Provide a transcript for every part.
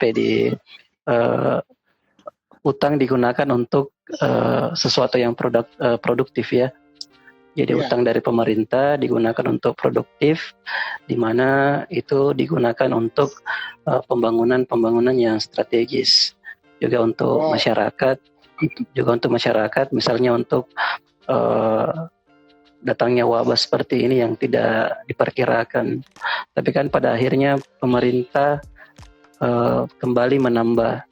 sampai di utang digunakan untuk sesuatu yang produktif ya. Jadi utang dari pemerintah digunakan untuk produktif, di mana itu digunakan untuk pembangunan yang strategis, juga untuk masyarakat, misalnya untuk datangnya wabah seperti ini yang tidak diperkirakan. Tapi kan pada akhirnya pemerintah kembali menambah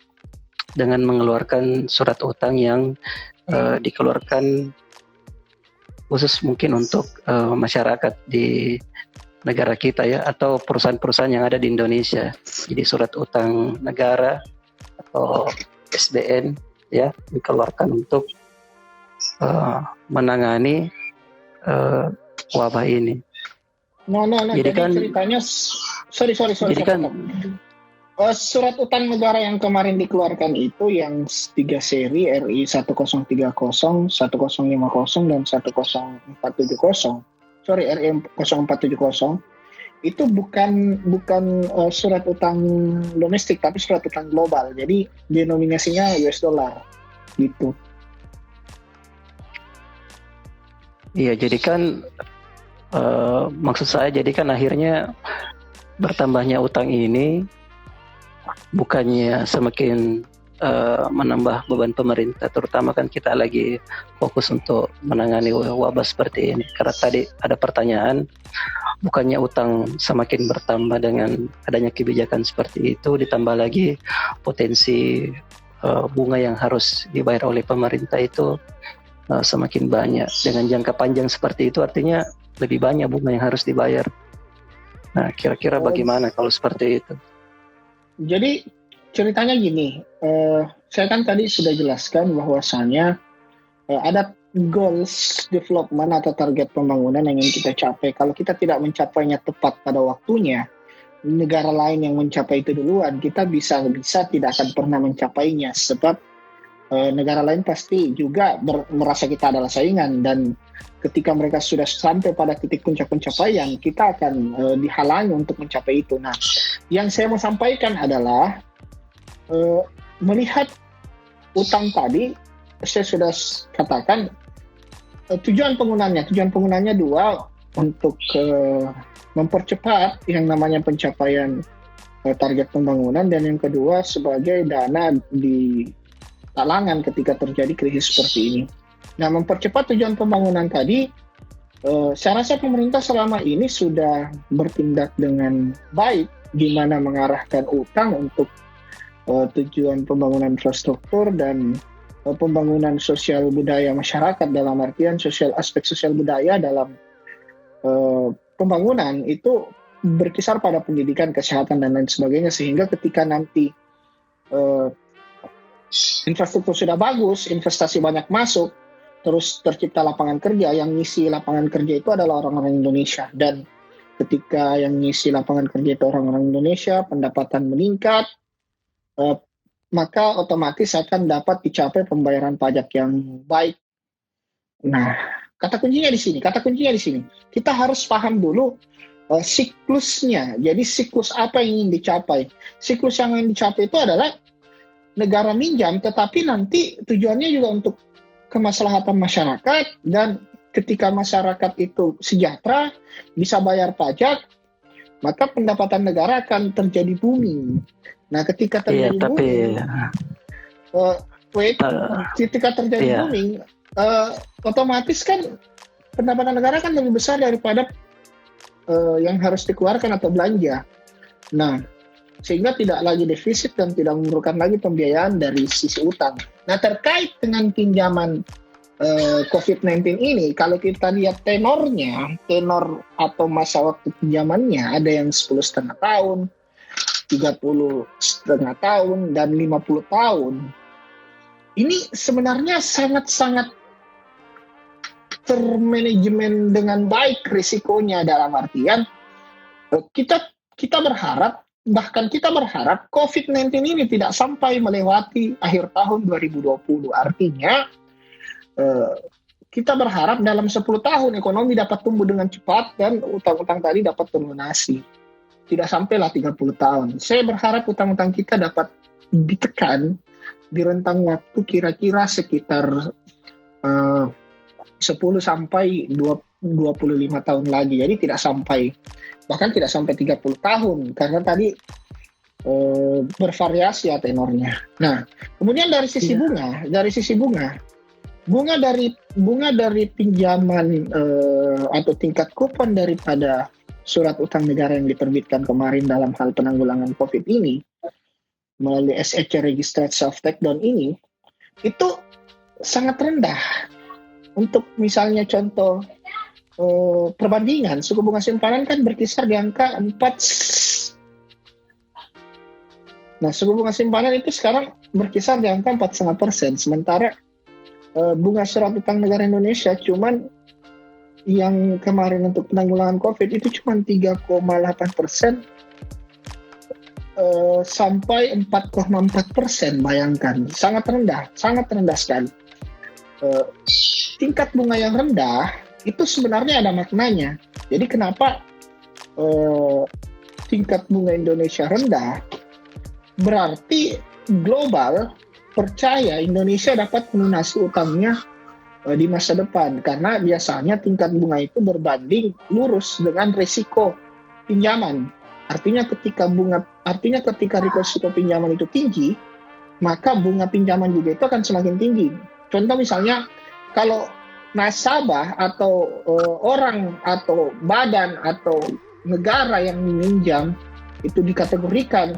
dengan mengeluarkan surat utang yang dikeluarkan khusus mungkin untuk masyarakat di negara kita ya, atau perusahaan-perusahaan yang ada di Indonesia. Jadi surat utang negara atau SBN ya dikeluarkan untuk menangani wabah ini. Jadi kan ceritanya sorry. Jadi kan surat utang negara yang kemarin dikeluarkan itu yang 3 seri RI 1030, 1050 dan 10470. Sorry, RI 0470 itu bukan surat utang domestik tapi surat utang global. Jadi denominasinya US dollar gitu. Iya, jadi kan maksud saya jadi kan akhirnya bertambahnya utang ini bukannya semakin menambah beban pemerintah, terutama kan kita lagi fokus untuk menangani wabah seperti ini. Karena tadi ada pertanyaan, bukannya utang semakin bertambah dengan adanya kebijakan seperti itu, ditambah lagi potensi bunga yang harus dibayar oleh pemerintah itu semakin banyak. Dengan jangka panjang seperti itu artinya lebih banyak bunga yang harus dibayar. Nah, kira-kira bagaimana kalau seperti itu? Jadi ceritanya gini, saya kan tadi sudah jelaskan bahwasannya ada goals development atau target pembangunan yang ingin kita capai. Kalau kita tidak mencapainya tepat pada waktunya, negara lain yang mencapai itu duluan, kita bisa tidak akan pernah mencapainya. Sebab negara lain pasti juga merasa kita adalah saingan, dan ketika mereka sudah sampai pada titik puncak pencapaian, kita akan dihalangi untuk mencapai itu. Nah, yang saya mau sampaikan adalah melihat utang tadi, saya sudah katakan tujuan penggunanya dua, untuk mempercepat yang namanya pencapaian target pembangunan, dan yang kedua sebagai dana di talangan ketika terjadi krisis seperti ini. Nah, mempercepat tujuan pembangunan tadi, saya rasa pemerintah selama ini sudah bertindak dengan baik, di mana mengarahkan utang untuk tujuan pembangunan infrastruktur dan pembangunan sosial budaya masyarakat, dalam artian aspek sosial budaya dalam pembangunan itu berkisar pada pendidikan, kesehatan, dan lain sebagainya, sehingga ketika nanti infrastruktur sudah bagus, investasi banyak masuk, terus tercipta lapangan kerja, yang ngisi lapangan kerja itu adalah orang-orang Indonesia. Dan ketika yang ngisi lapangan kerja itu orang-orang Indonesia, pendapatan meningkat, maka otomatis akan dapat dicapai pembayaran pajak yang baik. Nah, kata kuncinya di sini. Kita harus paham dulu siklusnya. Jadi siklus apa yang ingin dicapai? Siklus yang ingin dicapai itu adalah negara minjam, tetapi nanti tujuannya juga untuk kemaslahatan masyarakat, dan ketika masyarakat itu sejahtera, bisa bayar pajak, maka pendapatan negara akan terjadi booming. Nah, ketika terjadi booming, otomatis kan pendapatan negara kan lebih besar daripada yang harus dikeluarkan atau belanja. Nah, sehingga tidak lagi defisit dan tidak memerlukan lagi pembiayaan dari sisi utang. Nah, terkait dengan pinjaman COVID-19 ini, kalau kita lihat tenor atau masa waktu pinjamannya, ada yang 10,5 tahun, 30,5 tahun, dan 50 tahun. Ini sebenarnya sangat-sangat termanajemen dengan baik risikonya, dalam artian kita berharap COVID-19 ini tidak sampai melewati akhir tahun 2020. Artinya kita berharap dalam 10 tahun ekonomi dapat tumbuh dengan cepat dan utang-utang tadi dapat terlunasi. tidak sampailah 30 tahun. Saya berharap utang-utang kita dapat ditekan di rentang waktu kira-kira sekitar 10 sampai 25 tahun lagi. Jadi bahkan tidak sampai 30 tahun karena tadi bervariasi ya tenornya. Nah, kemudian dari sisi bunga dari pinjaman atau tingkat kupon daripada surat utang negara yang diterbitkan kemarin dalam hal penanggulangan COVID ini melalui SEC Registered Self Takedown ini itu sangat rendah. Untuk misalnya contoh perbandingan, suku bunga simpanan kan berkisar di angka 4. Nah, suku bunga simpanan itu sekarang berkisar di angka 4,5%. Sementara bunga surat utang negara Indonesia cuman yang kemarin untuk penanggulangan COVID itu cuma 3,8% sampai 4,4%. Bayangkan, sangat rendah sekali. Tingkat bunga yang rendah itu sebenarnya ada maknanya. Jadi kenapa tingkat bunga Indonesia rendah? Berarti global percaya Indonesia dapat melunasi utangnya di masa depan, karena biasanya tingkat bunga itu berbanding lurus dengan risiko pinjaman. Artinya ketika risiko pinjaman itu tinggi, maka bunga pinjaman juga itu akan semakin tinggi. Contoh misalnya kalau nasabah atau orang atau badan atau negara yang meminjam itu dikategorikan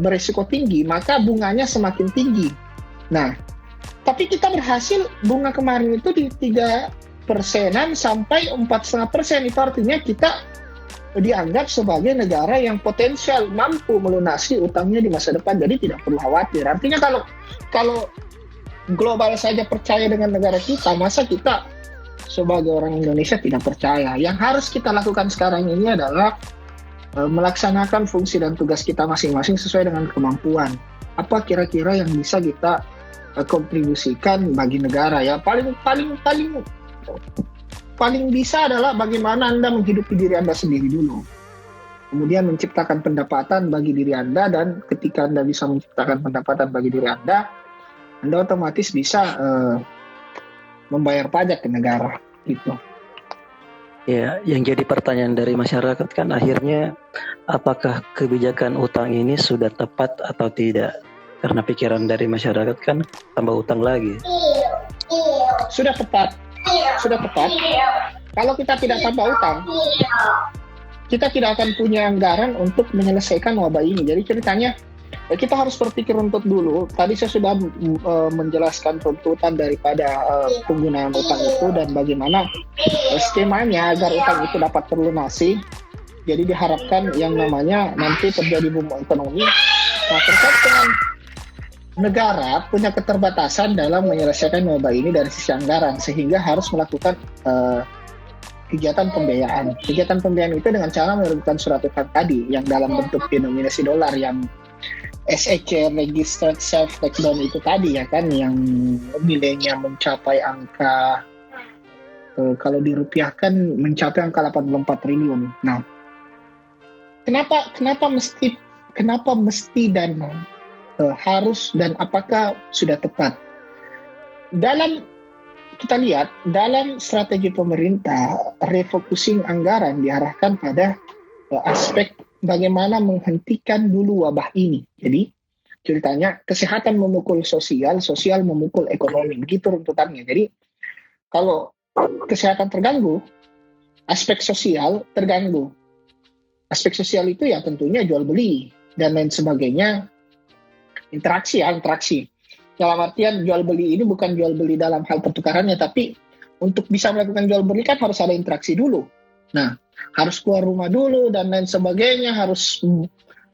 berisiko tinggi, maka bunganya semakin tinggi. Nah, tapi kita berhasil bunga kemarin itu di 3%-an sampai 4,5%. Itu artinya kita dianggap sebagai negara yang potensial mampu melunasi utangnya di masa depan, jadi tidak perlu khawatir. Artinya kalau global saja percaya dengan negara kita, masa kita sebagai orang Indonesia tidak percaya? Yang harus kita lakukan sekarang ini adalah melaksanakan fungsi dan tugas kita masing-masing sesuai dengan kemampuan. Apa kira-kira yang bisa kita kontribusikan bagi negara? Ya paling bisa adalah bagaimana Anda menghidupi diri Anda sendiri dulu. Kemudian menciptakan pendapatan bagi diri Anda, dan ketika Anda bisa menciptakan pendapatan bagi diri Anda otomatis bisa membayar pajak ke negara gitu. Ya, yang jadi pertanyaan dari masyarakat kan akhirnya apakah kebijakan utang ini sudah tepat atau tidak? Karena pikiran dari masyarakat kan tambah utang lagi. Sudah tepat. Kalau kita tidak tambah utang, kita tidak akan punya anggaran untuk menyelesaikan wabah ini. Jadi ceritanya kita harus berpikir runtut dulu. Tadi saya sudah menjelaskan runtutan daripada penggunaan utang itu dan bagaimana skemanya agar utang itu dapat terlunasi. Jadi diharapkan yang namanya nanti terjadi boom ekonomi. Nah, terkait dengan negara punya keterbatasan dalam menyelesaikan wabah ini dari sisi anggaran, sehingga harus melakukan kegiatan pembiayaan. Kegiatan pembiayaan itu dengan cara menerbitkan surat utang tadi yang dalam bentuk denominasi dolar yang SEC Registered Self Takedown itu tadi ya kan, yang nilainya mencapai angka kalau dirupiahkan mencapai angka 84 triliun. Nah, kenapa mesti dan harus dan apakah sudah tepat? Kita lihat dalam strategi pemerintah, refocusing anggaran diarahkan pada aspek bagaimana menghentikan dulu wabah ini. Jadi ceritanya kesehatan memukul sosial, sosial memukul ekonomi, begitu runtutannya. Jadi kalau kesehatan terganggu, aspek sosial terganggu. Aspek sosial itu ya tentunya jual beli dan lain sebagainya, interaksi. Dalam artian jual beli ini bukan jual beli dalam hal pertukarannya, tapi untuk bisa melakukan jual beli kan harus ada interaksi dulu. Nah, harus keluar rumah dulu dan lain sebagainya, harus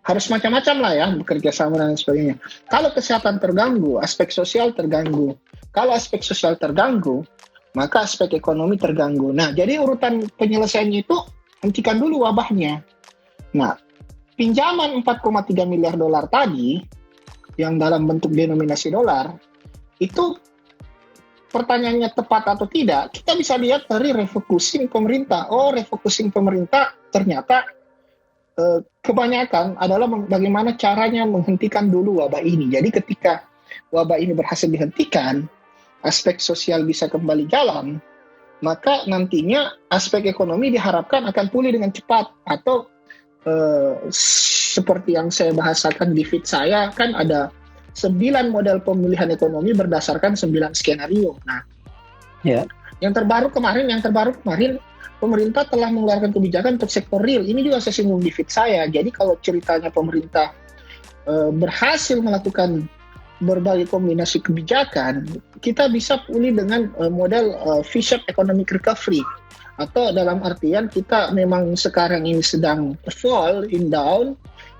macam-macam lah ya, bekerja sama dan lain sebagainya. Kalau kesehatan terganggu, aspek sosial terganggu. Kalau aspek sosial terganggu, maka aspek ekonomi terganggu. Nah, jadi urutan penyelesaiannya itu hentikan dulu wabahnya. Nah, pinjaman 4,3 miliar dolar tadi yang dalam bentuk denominasi dolar itu pertanyaannya tepat atau tidak, kita bisa lihat dari refocusing pemerintah. Refocusing pemerintah ternyata kebanyakan adalah bagaimana caranya menghentikan dulu wabah ini. Jadi ketika wabah ini berhasil dihentikan, aspek sosial bisa kembali jalan, maka nantinya aspek ekonomi diharapkan akan pulih dengan cepat. Atau seperti yang saya bahasakan di feed saya, kan ada 9 model pemulihan ekonomi berdasarkan 9 skenario. Nah, Ya. yang terbaru kemarin, pemerintah telah mengeluarkan kebijakan untuk sektor real. Ini juga saya singgung di feed saya. Jadi kalau ceritanya pemerintah berhasil melakukan berbagai kombinasi kebijakan, kita bisa pulih dengan model V-shaped economic recovery. Atau dalam artian kita memang sekarang ini sedang fall in down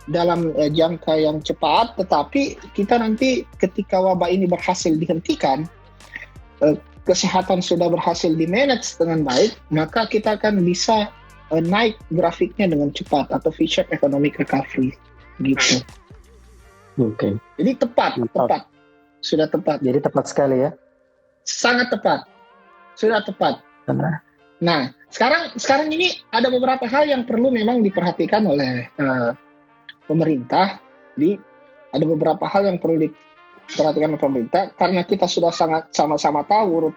dalam jangka yang cepat, tetapi kita nanti ketika wabah ini berhasil dihentikan, kesehatan sudah berhasil di-manage dengan baik, maka kita akan bisa naik grafiknya dengan cepat atau V-shaped economic recovery gitu. Oke. Jadi tepat, sudah tepat. Jadi tepat sekali ya. Sangat tepat, sudah tepat. Benar. Nah, sekarang ini ada beberapa hal yang perlu memang diperhatikan oleh pemerintah. Jadi ada beberapa hal yang perlu diperhatikan oleh pemerintah karena kita sudah sangat sama-sama tahu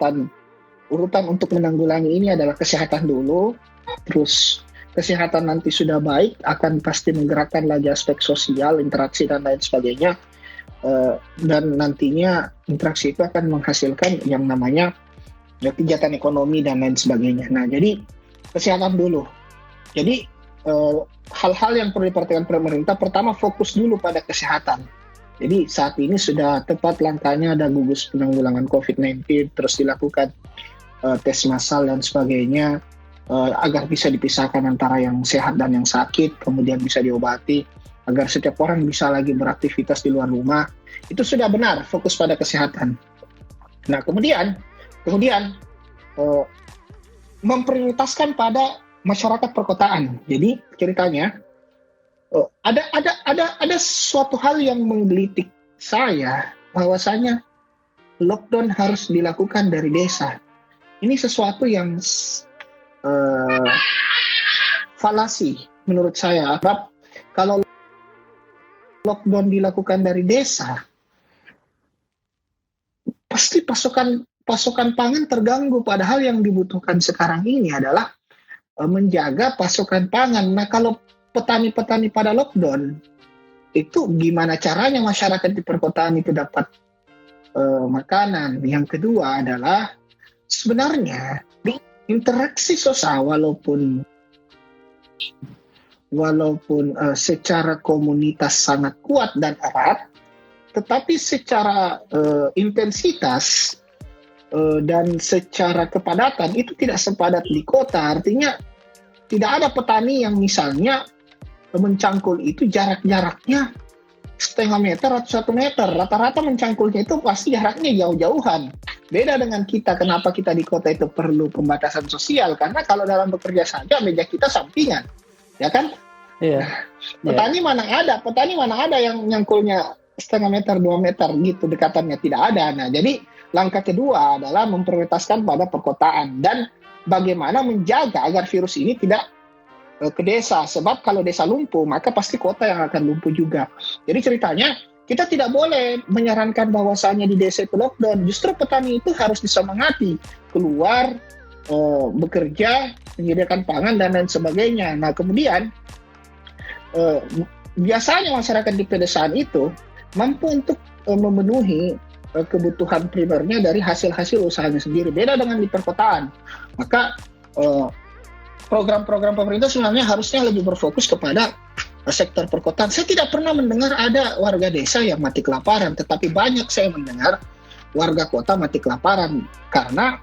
urutan untuk menanggulangi ini adalah kesehatan dulu, terus kesehatan nanti sudah baik akan pasti menggerakkan lagi aspek sosial, interaksi dan lain sebagainya, dan nantinya interaksi itu akan menghasilkan yang namanya kegiatan ekonomi dan lain sebagainya. Nah, jadi kesehatan dulu. Jadi hal-hal yang perlu diperhatikan pemerintah, pertama fokus dulu pada kesehatan. Jadi saat ini sudah tepat langkahnya, ada gugus penanggulangan COVID-19, terus dilakukan tes massal dan sebagainya, agar bisa dipisahkan antara yang sehat dan yang sakit, kemudian bisa diobati, agar setiap orang bisa lagi beraktivitas di luar rumah. Itu sudah benar, fokus pada kesehatan. Nah, kemudian memprioritaskan pada masyarakat perkotaan. Jadi ceritanya ada suatu hal yang menggelitik saya, bahwasanya lockdown harus dilakukan dari desa. Ini sesuatu yang falasi menurut saya. Kalau lockdown dilakukan dari desa, pasti pasokan pangan terganggu. Padahal yang dibutuhkan sekarang ini adalah menjaga pasokan pangan. Nah, kalau petani-petani pada lockdown, itu gimana caranya masyarakat di perkotaan itu dapat makanan? Yang kedua adalah sebenarnya interaksi sosial walaupun secara komunitas sangat kuat dan erat, tetapi secara intensitas dan secara kepadatan itu tidak sepadat di kota. Artinya tidak ada petani yang misalnya mencangkul itu jaraknya setengah meter atau 1 meter. Rata-rata mencangkulnya itu pasti jaraknya jauh-jauhan. Beda dengan kita, kenapa kita di kota itu perlu pembatasan sosial? Karena kalau dalam bekerja saja meja kita sampingan, ya kan? Iya. Petani mana ada yang nyangkulnya setengah meter, 2 meter gitu dekatannya, tidak ada. Nah, jadi langkah kedua adalah memprioritaskan pada perkotaan dan bagaimana menjaga agar virus ini tidak ke desa. Sebab kalau desa lumpuh, maka pasti kota yang akan lumpuh juga. Jadi ceritanya, kita tidak boleh menyarankan bahwasannya di desa itu lockdown. Justru petani itu harus disemangati keluar, bekerja, menyediakan pangan dan lain sebagainya. Nah, kemudian biasanya masyarakat di pedesaan itu mampu untuk memenuhi kebutuhan primernya dari hasil-hasil usahanya sendiri. Beda dengan di perkotaan. Maka program-program pemerintah sebenarnya harusnya lebih berfokus kepada sektor perkotaan. Saya tidak pernah mendengar ada warga desa yang mati kelaparan, tetapi banyak saya mendengar warga kota mati kelaparan karena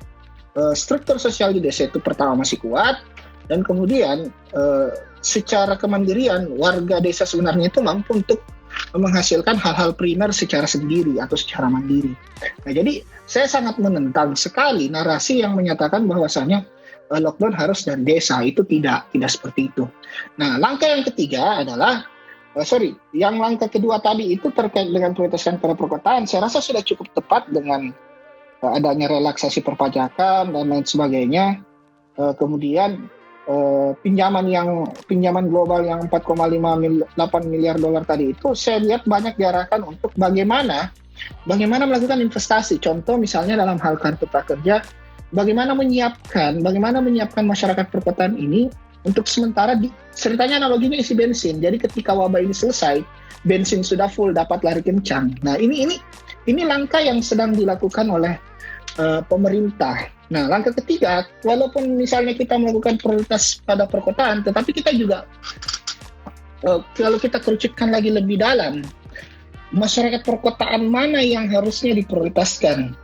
struktur sosial di desa itu pertama masih kuat, dan kemudian secara kemandirian warga desa sebenarnya itu mampu untuk menghasilkan hal-hal primer secara sendiri atau secara mandiri. Nah, jadi saya sangat menentang sekali narasi yang menyatakan bahwasannya lockdown harus dari desa. Itu tidak seperti itu. Nah, langkah yang ketiga adalah langkah kedua tadi itu terkait dengan prioritaskan pada perkotaan. Saya rasa sudah cukup tepat dengan adanya relaksasi perpajakan dan lain sebagainya. Kemudian pinjaman global yang 4,8 miliar dolar tadi itu, saya lihat banyak diarahkan untuk bagaimana melakukan investasi. Contoh misalnya dalam hal kartu prakerja, bagaimana menyiapkan masyarakat perkotaan ini untuk sementara ceritanya analoginya isi bensin. Jadi ketika wabah ini selesai, bensin sudah full, dapat lari kencang. Nah, ini langkah yang sedang dilakukan oleh pemerintah. Nah, langkah ketiga, walaupun misalnya kita melakukan prioritas pada perkotaan, tetapi kita juga kalau kita kerucutkan lagi lebih dalam, masyarakat perkotaan mana yang harusnya diprioritaskan?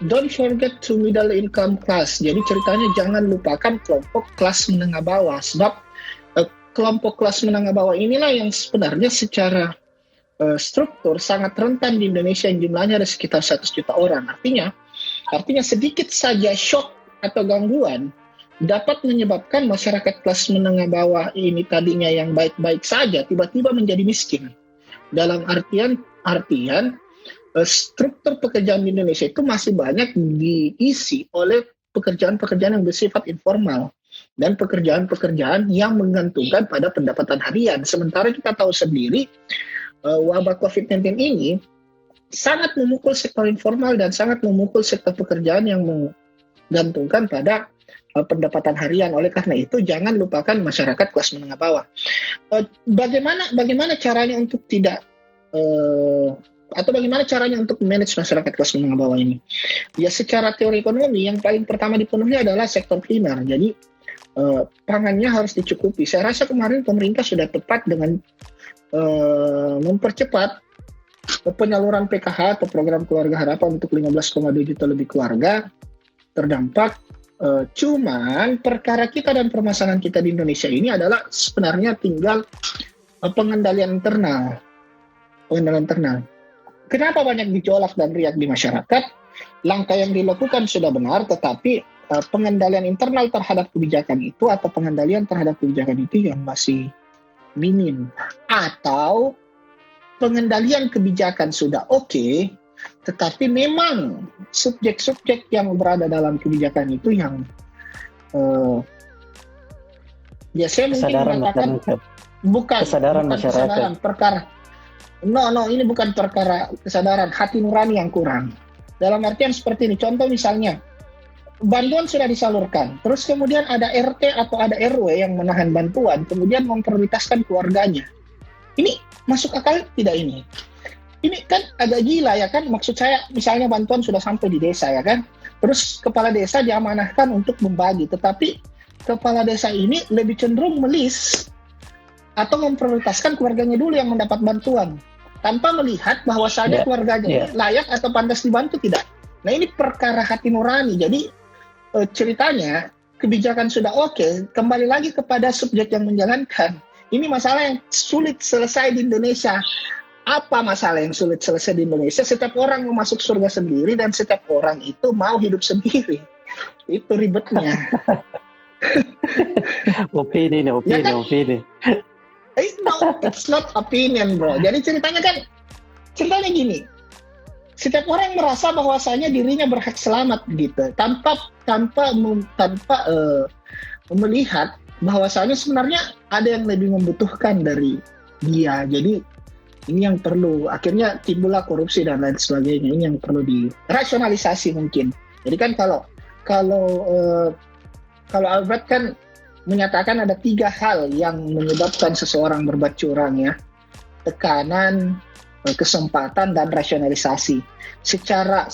Don't forget to middle income class. Jadi ceritanya jangan lupakan kelompok kelas menengah bawah, sebab kelompok kelas menengah bawah inilah yang sebenarnya secara struktur sangat rentan di Indonesia, yang jumlahnya ada sekitar 100 juta orang. Artinya sedikit saja shock atau gangguan dapat menyebabkan masyarakat kelas menengah bawah ini tadinya yang baik-baik saja tiba-tiba menjadi miskin. Dalam artian struktur pekerjaan di Indonesia itu masih banyak diisi oleh pekerjaan-pekerjaan yang bersifat informal dan pekerjaan-pekerjaan yang menggantungkan pada pendapatan harian. Sementara kita tahu sendiri wabah COVID-19 ini sangat memukul sektor informal dan sangat memukul sektor pekerjaan yang menggantungkan pada pendapatan harian. Oleh karena itu, jangan lupakan masyarakat kelas menengah bawah. Bagaimana caranya untuk bagaimana caranya untuk manage masyarakat kelas menengah bawah ini? Ya, secara teori ekonomi yang paling pertama dipenuhi adalah sektor primer. Jadi pangannya harus dicukupi. Saya rasa kemarin pemerintah sudah tepat dengan mempercepat penyaluran PKH atau program keluarga harapan untuk 15,2 juta lebih keluarga terdampak. Cuman perkara kita dan permasalahan kita di Indonesia ini adalah sebenarnya tinggal pengendalian internal. Kenapa banyak gejolak dan riak di masyarakat? Langkah yang dilakukan sudah benar, tetapi pengendalian internal terhadap kebijakan itu atau pengendalian terhadap kebijakan itu yang masih minim, atau pengendalian kebijakan sudah oke, tetapi memang subjek-subjek yang berada dalam kebijakan itu yang biasanya mungkin mengatakan bukan kesadaran perkara. No, ini bukan perkara kesadaran, hati nurani yang kurang. Dalam artian seperti ini, contoh misalnya bantuan sudah disalurkan, terus kemudian ada RT atau ada RW yang menahan bantuan, kemudian memprioritaskan keluarganya. Ini masuk akal tidak ini? Ini kan agak gila ya kan? Maksud saya misalnya bantuan sudah sampai di desa ya kan? Terus kepala desa diamanahkan untuk membagi, tetapi kepala desa ini lebih cenderung melis atau memprioritaskan keluarganya dulu yang mendapat bantuan, tanpa melihat bahwasannya keluarganya layak atau pantas dibantu tidak. Nah, ini perkara hati nurani. Jadi ceritanya kebijakan sudah oke, kembali lagi kepada subjek yang menjalankan. Ini masalah yang sulit selesai di Indonesia. Apa masalah yang sulit selesai di Indonesia? Setiap orang mau masuk surga sendiri dan setiap orang itu mau hidup sendiri. Itu ribetnya. Opini. Ya kan? It's not opinion, bro. Jadi ceritanya gini. Setiap orang merasa bahwasanya dirinya berhak selamat gitu, tanpa melihat bahwasanya sebenarnya ada yang lebih membutuhkan dari dia. Jadi ini yang perlu, akhirnya timbullah korupsi dan lain sebagainya. Ini yang perlu dirasionalisasi mungkin. Jadi kan kalau Albert kan menyatakan ada 3 hal yang menyebabkan seseorang berbuat curang ya: tekanan, kesempatan, dan rasionalisasi. Secara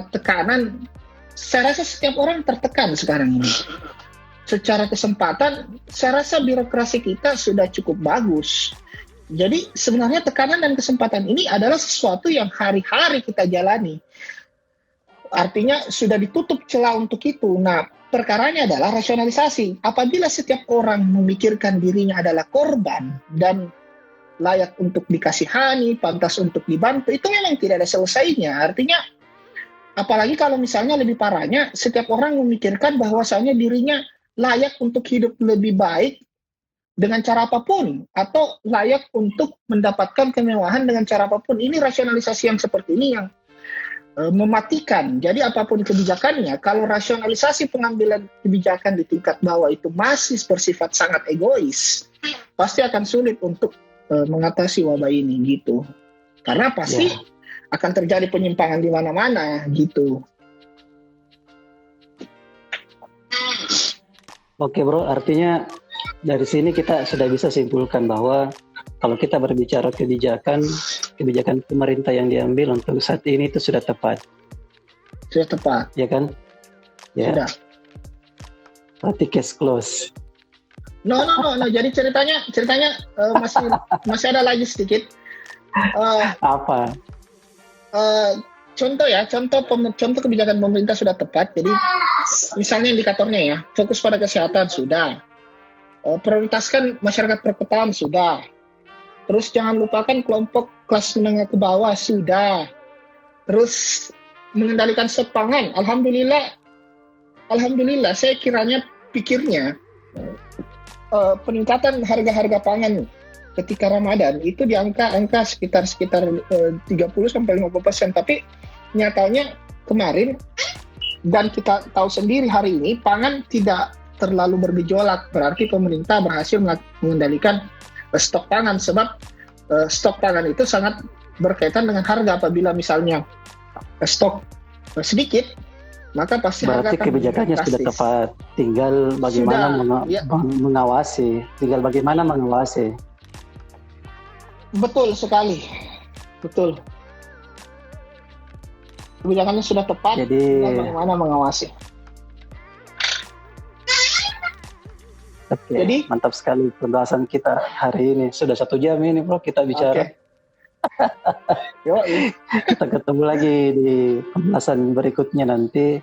tekanan, saya rasa setiap orang tertekan sekarang ini. Secara kesempatan, saya rasa birokrasi kita sudah cukup bagus. Jadi sebenarnya tekanan dan kesempatan ini adalah sesuatu yang hari-hari kita jalani. Artinya sudah ditutup celah untuk itu. Nah, perkaranya adalah rasionalisasi. Apabila setiap orang memikirkan dirinya adalah korban dan layak untuk dikasihani, pantas untuk dibantu, itu memang tidak ada selesainya. Artinya, apalagi kalau misalnya lebih parahnya, setiap orang memikirkan bahwasanya dirinya layak untuk hidup lebih baik dengan cara apapun, atau layak untuk mendapatkan kemewahan dengan cara apapun. Ini rasionalisasi yang seperti ini yang mematikan. Jadi apapun kebijakannya, kalau rasionalisasi pengambilan kebijakan di tingkat bawah itu masih bersifat sangat egois, pasti akan sulit untuk mengatasi wabah ini gitu. Karena pasti akan terjadi penyimpangan di mana-mana gitu. Oke bro, artinya dari sini kita sudah bisa simpulkan bahwa kalau kita berbicara kebijakan pemerintah yang diambil untuk saat ini itu sudah tepat. Sudah tepat. Ya kan? Ya. Sudah. Berarti case close. No. Jadi ceritanya masih ada lagi sedikit. Apa? Contoh kebijakan pemerintah sudah tepat. Jadi misalnya indikatornya ya, fokus pada kesehatan sudah. Prioritaskan masyarakat perkotaan sudah. Terus jangan lupakan kelompok kelas menengah ke bawah sudah. Terus mengendalikan stok pangan. Alhamdulillah saya pikirnya peningkatan harga-harga pangan ketika Ramadan itu di angka sekitar 30-50%, tapi nyatanya kemarin dan kita tahu sendiri hari ini pangan tidak terlalu bergejolak, berarti pemerintah berhasil mengendalikan stok pangan, sebab stok pangan itu sangat berkaitan dengan harga. Apabila misalnya stok sedikit, maka pasti berarti harga kebijakannya sudah tepat, tinggal bagaimana mengawasi. Betul sekali, betul. Kebijakannya sudah tepat, tinggal bagaimana mengawasi. Oke, jadi mantap sekali pembahasan kita hari ini. Sudah 1 jam ini bro kita bicara. Kita ketemu lagi di pembahasan berikutnya nanti.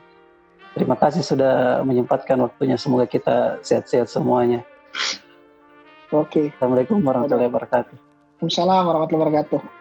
Terima kasih sudah menyempatkan waktunya. Semoga kita sehat-sehat semuanya. Oke. Assalamualaikum warahmatullahi wabarakatuh. Waalaikumsalam warahmatullahi wabarakatuh.